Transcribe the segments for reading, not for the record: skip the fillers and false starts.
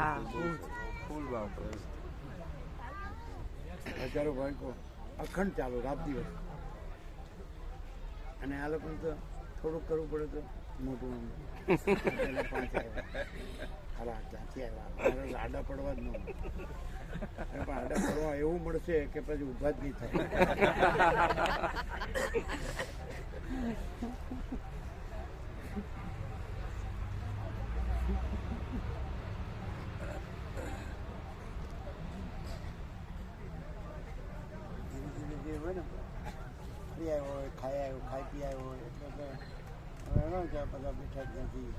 हाँ ફૂલ ભાવ હજારો ભાઈકો અખંડ ચાલુ રાત દિવસ. અને આ લોકોને તો થોડુંક કરવું પડે તો મોટું પહેલા 5 આવ્યા. ખરા ક્યાંથી આવ્યા? મારે આડા પડવા જ ન મળે. પણ આડા પડવા એવું મળશે કે પછી ઊભા જ નહીં થાય. જે હોય ને ફરી આવ્યો હોય, ખાઈ પી આવ્યો હોય એટલે તો હવે એનો કે બધા બેઠા જ નથી.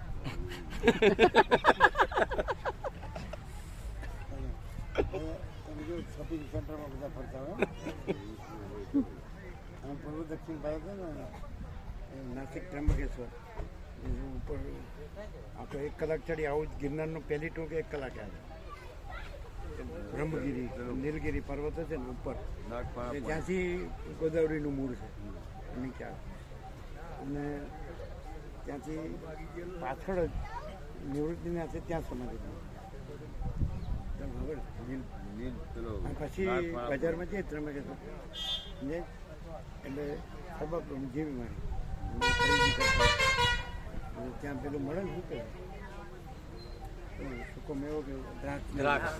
તમે જો શોપિંગ સેન્ટરમાં બધા ફરતા હોય અને પૂર્વ દક્ષિણ ભારત છે ને નાસિક ત્રંબકેશ્વર ઉપર આપણે 1 કલાક ચડી આવું જ ગિરનારનું પહેલી ટૂંક 1 કલાક આવે. બ્રહ્મગીરી નીલગીરી પર્વત છે ને ઉપર જ્યાંથી ગોદાવરીનું મૂળ છે નીચે અને ત્યાંથી પાછળ જ નિવૃત્તિના છે ત્યાં સમાધિ ખબર પછી બજારમાં જઈએ ત્રંબકેશ્વર એટલે સબબ જેવી મારી ખરીદી કરતા ત્યાં પેલું મળે ને શું કહે સૂકો મેવો કે દ્રાક્ષ.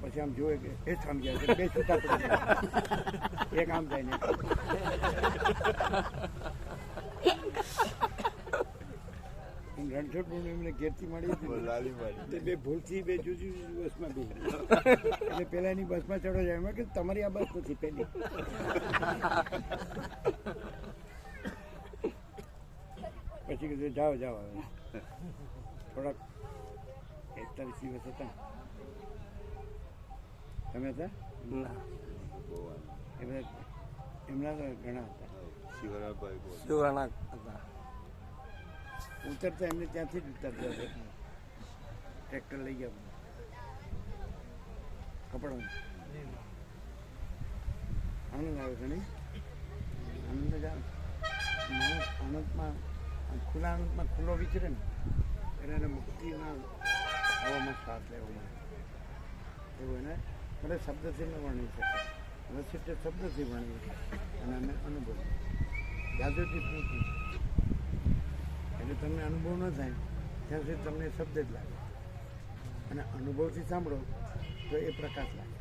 પછી આમ જોવે કે એ આમ જાય બે છૂટા પડે, એક આમ જાય ને રણછોડ એમને ઘેરથી મળી બે ભૂલથી બે જુદી જુદી બસમાં બે એટલે પેલા એની બસમાં ચડો જાય એમાં કે તમારી આ બસ નથી પેલી. પછી કીધું જાઓ હવે થોડાક 41 દિવસ હતા. તમે હતા એમના તો ઘણા હતા. શિવરાણા હતા. ઉતરતા એમને ત્યાંથી જ ઉતરતા ટ્રેક્ટર લઈ ગયા કપડાં. આનંદ આવ્યો છે નહીં? આનંદ જ માણસ આનંદમાં ખુલ્લા આનંદમાં ખુલ્લો વિચરે ને એટલે એને મુક્તિના હવામાં શ્વાસ લેવો મળે એવું એને મને શબ્દથી ન વર્ણી શકે. રસીટે શબ્દથી વર્ણી અને અમે અનુભવ જાદુથી પૂછું એટલે તમને અનુભવ ન થાય ત્યાં સુધી તમને શબ્દ જ લાગે અને અનુભવથી સાંભળો તો એ પ્રકાશ લાગે.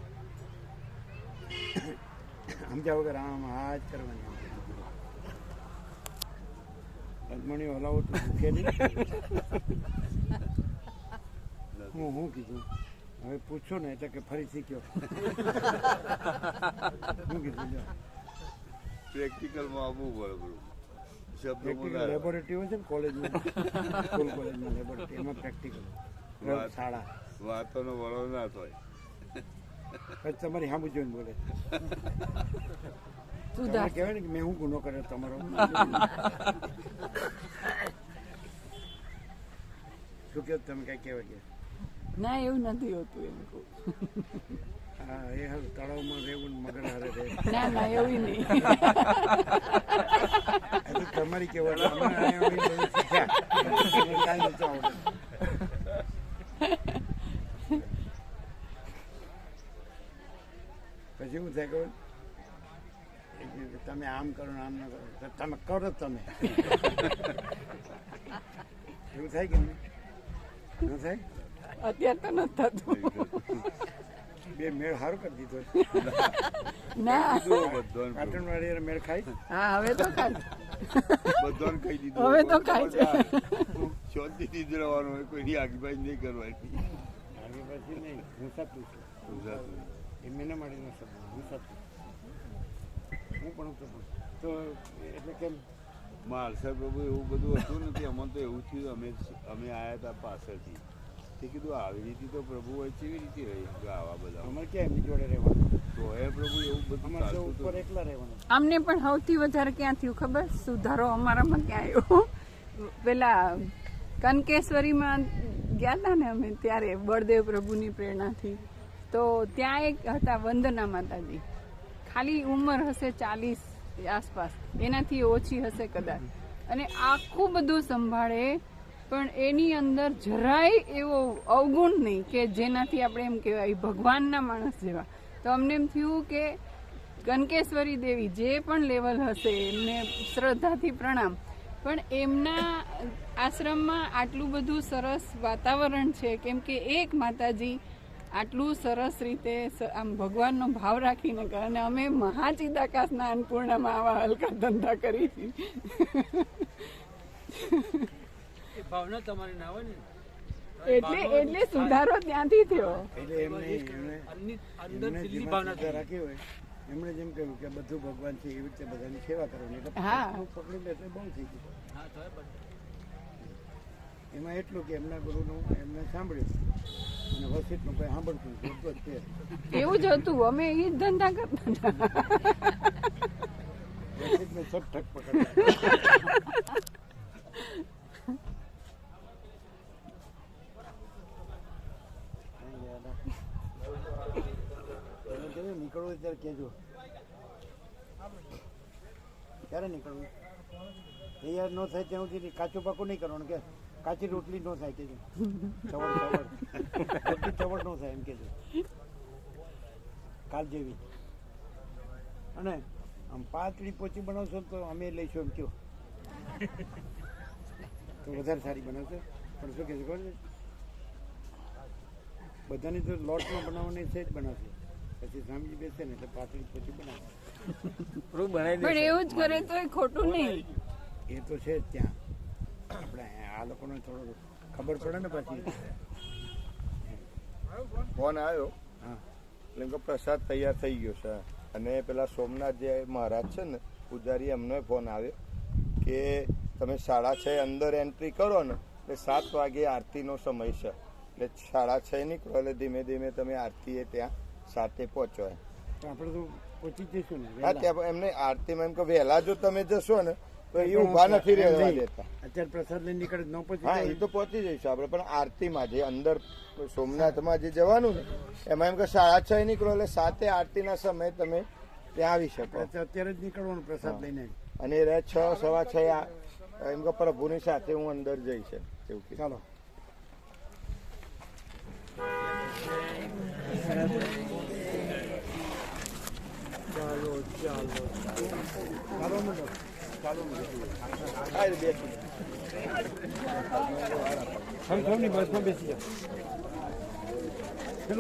સમજ્યા વગર આમ આ જ કરવાની. પદ્મણીઓ હલાવો તો ભૂખે નહીં. હું કીધું હવે પૂછો ને એટલે કે ફરી શીખ્યો. શું કીધું પ્રેક્ટિકલમાં આવવું બરાબર. પ્રેક્ટિકલ લેબોરેટરી હોય છે ને કોલેજમાં, સ્કૂલ કોલેજમાં લેબોરેટરી, એમાં પ્રેક્ટિકલ શાળા વાતોનો વળો ના થાય. પછી તમારી સામું જોઈને બોલે. તમારે કહેવાય ને કે મેં હું ગુનો કર્યો તમારો. શું કહો તમે કઈ કહેવાય કે ના એવું નથી હોતું એમ કહું. હા એ હવે તળાવમાં રહેવું મગર હારે રહે. ના ના એવું નહીં. તમારી કેવા શીખ્યા કાંઈ નથી આવડે. પછી શું થાય કહો તમે આમ કરો ને આમ ન કરો તમે કરો તમે એવું થાય કે નહીં થાય? અત્યારે તો નથી થતું. બે મેળ સારો કરી દીધો. ના કાર્ટૂન વાળી મેળ ખાઈ. હા હવે તો ખાય. બધાને કહી દીધું હવે તો ખાય છે. શાંતિથી જ રહેવાનું હોય, કોઈની આગીબાજી નહીં કરવાની. આગળ પછી નહીં હું સાચું છું. એ મેને મળીને શબ્દ હું સાચું હું પણ તો એટલે કેમ મારસા પ્રભુ એવું બધું હતું નથી. અમને તો એવું થયું અમે આવ્યા હતા પાછળથી. તે કીધું આવી રીતે તો પ્રભુ હોય કેવી રીતે રહી આવા બધા અમારે ક્યાં એમની જોડે રહેવાનું? તો એ પ્રભુ એવું બધું અમારે તો ચાલતું ઉપર હતું. એકલા રહેવાનું. અમને પણ સૌથી વધારે ક્યાં થયું ખબર? સુધારો અમારામાં ક્યાં આવ્યો? પેલા કનકેશ્વરીમાં ગયા હતા ને અમે ત્યારે બળદેવ પ્રભુની પ્રેરણાથી. તો ત્યાં એક હતા વંદના માતાજી. ખાલી ઉંમર હશે 40 આસપાસ, એનાથી ઓછી હશે કદાચ. અને આખું બધું સંભાળે. પણ એની અંદર જરાય એવો અવગુણ નહીં કે જેનાથી આપણે એમ કહેવાય ભગવાનના માણસ જેવા. તો અમને એમ થયું કે કનકેશ્વરી દેવી જે પણ લેવલ હશે એમને શ્રદ્ધાથી પ્રણામ, પણ એમના આશ્રમમાં આટલું બધું સરસ વાતાવરણ છે, કેમ કે એક માતાજી આટલું સરસ રીતે આમ ભગવાનનો ભાવ રાખીને કરે, અને અમે મહાચિદાકાશના અન્નપૂર્ણામાં આવા હલકા ધંધા કરી છે. ભાવના તમારી ના હોય ને એટલે સુધારો ત્યાંથી થયો. એટલે એમને દિલની ભાવના રાખી હોય એમણે જેમ કહ્યું કે બધું ભગવાન છે એવી રીતે બધાની સેવા કરવાની, એટલે હા. પકડી લે એટલે બહુ થઈ ગયું. હા તો એમાં એટલું કે એમના ગુરુનું એમને સાંભળ્યું અને વસિતનું કોઈ સાંભળતું એટલું જ છે. એવું જ હતું, અમે એ જ ધંધા કરતા હતા. વસિતને સબ ઠક પકડતા. નીકળવું ત્યારે કહેજો ક્યારે નીકળવું તૈયાર ન થાય ત્યાં સુધી કાચું પાકું નહીં કરવાનું, કે કાચી રોટલી ન થાય કેજો, રોટલી ચવડ ન થાય એમ કેજો, કાલ જેવી. અને આમ પાતળી પોચી બનાવશો તો અમે લઈશું એમ કયો તો વધારે સારી બનાવશો. પણ શું કહેજો ખબર છે, બધાની તો લોટમાં બનાવવાની છે જ બનાવશે, પછી સ્વામીજી બેસે ને એટલે પાતળી પોચી બનાવે. પણ એવું જ કરે તો ખોટું નહીં. એ તો છે જ ત્યાં, આપણે આ લોકોને થોડું ખબર પડે ને પછી. ફોન આવ્યો હા એટલે કે પ્રસાદ તૈયાર થઈ ગયો છે, અને પેલા સોમનાથ જે મહારાજ છે ને પૂજારી, એમનો ફોન આવ્યો કે તમે 6:30 અંદર એન્ટ્રી કરો ને એટલે 7 વાગે આરતીનો સમય છે, એટલે 6:30 નીકળો એટલે ધીમે ધીમે તમે આરતીએ ત્યાં 7 પહોંચો. તો આપણે તો પહોંચી જઈશું ને હા, વહેલા. ત્યાં એમને આરતીમાં એમ કે વહેલા જો તમે જશો ને તો એ ઊભા નથી રહેવા દેતા. અત્યારે પ્રસાદ લઈને નીકળે ન પહોંચી હા, જાય. એ તો પહોંચી જઈશું આપણે, પણ આરતીમાં જે અંદર સોમનાથમાં જે જવાનું ને એમાં એમ કે 6:30 નીકળો એટલે 7 આરતીના સમયે તમે ત્યાં આવી શકો. અત્યારે જ નીકળવાનું પ્રસાદ લઈને. અને એ 6, 6:15 એમ કે પ્રભુની સાથે હું અંદર જઈશ એવું કીધું. ચાલો ચાલો મંડળ હા, એ બેસી. સૌની બસમાં બેસી જાઓ.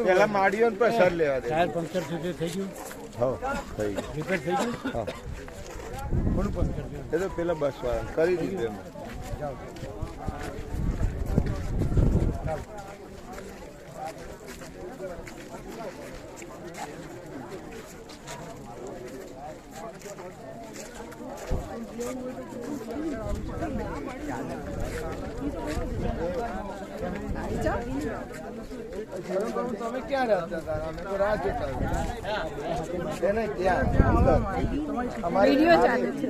પેલા માડીઓ ને પ્રસાદ લેવા દે. ટાયર પંક્ચર સુધી થઈ ગયું, હા, થઈ ગયું. રિપેર થઈ ગયું. હા, થોડું પંક્ચર થયું. એ તો પેલા બસ વાળા કરી દીધું એમ. જાઓ તમે ક્યાં રહેતા હતા? અમે તો રાહ જોતા હતા. એને ત્યાં અંદર અમારી વિડીયો ચાલે છે.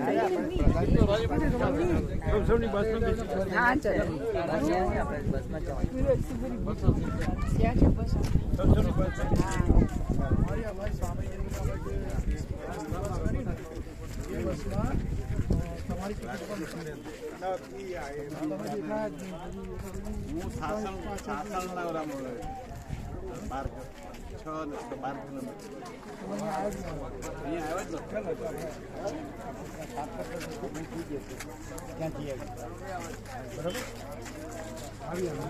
સૌની બસમાં બેસી જાઓ. હા, ચલો. સૌની બસ હું સાસણ નવરામાં રહે 12 કિલોમીટર અહીંયા આવ્યો જ ત્યાંથી આવી બરાબર આવી